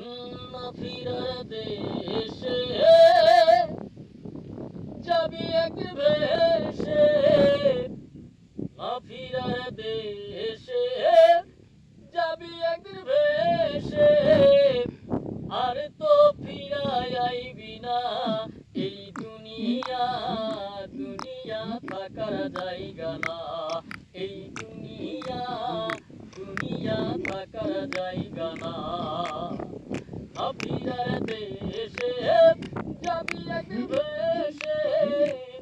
না ফিরার দেশে যাবি এক ভেসে, না ফিরার দেশে যাবি এক ভেসে, আর তো ফিরাই আইবি না। এই দুনিয়া দুনিয়া থাকার জায়গা না, এই দুনিয়া দুনিয়া থাকার জায়গা না। না ফিরার দেশে যাবি এক ভেসে,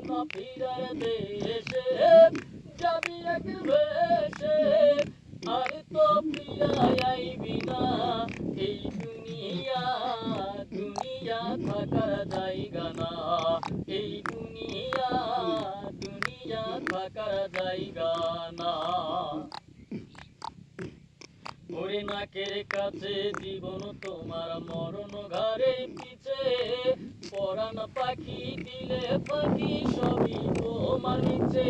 না ফিরার দেশে যাবি এক ভেসে, আর তো ফিরাই আইবি না। এই দুনিয়া দুনিয়া থাকার জায়গা না, এই দুনিয়া দুনিয়া থাকার জায়গা না। ওরে নাকের কাছে জীবন তোমার, মরণ ঘরে পিছে, পরাণ পাখি দিলে পাখি সবই তোমার নিচে।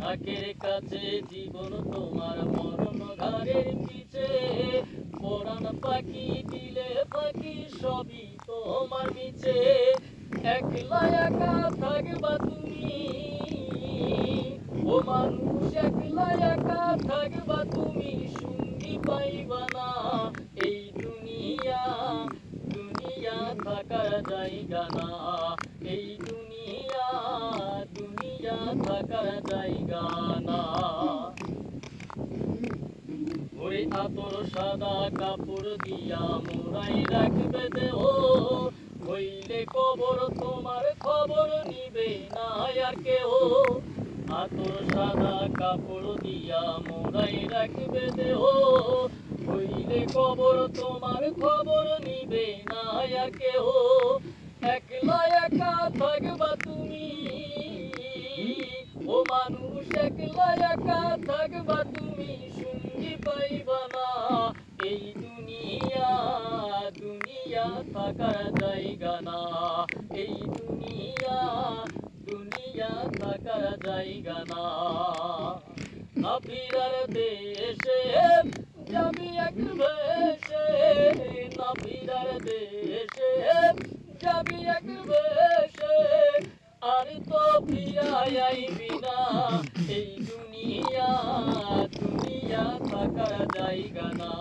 নাকের কাছে জীবন তোমার, মরণ ঘরে পিছে, পরাণ পাখি দিলে পাখি সবই তোমার নিচে। একলা একা থাকবা তুমি, ও মানুষ একলা একা থাকবা তুমি, সঙ্গী পাইবা না। এই দুনিয়া দুনিয়া থাকার জায়গা না, এই দুনিয়া দুনিয়া থাকার জায়গা না। ওই আতর সাদা কাপড় দিয়া মোড়াই রাখবে দেহ, হইলে কবর তোমার খবর নিবে না আর কেহ। আতর সাদা কাপড় দিয়া মোড়াই রাখবে দেহ, হইলে কবর তোমার খবর নিবে না আর কেহ। একলা একা থাকবা তুমি, ও মানুষ একলা একা থাকবা তুমি, সঙ্গী পাইবা না। এই দুনিয়া দুনিয়া থাকার জায়গা না, এই দুনিয়া দুনিয়া থাকার জায়গা না। না ফিরার দেশে যাবি এক ভেসে, না ফিরার দেশে যাবি এক ভেসে, আর তো ফিরাই আইবি না। এই দুনিয়া দুনিয়া থাকার জায়গা না।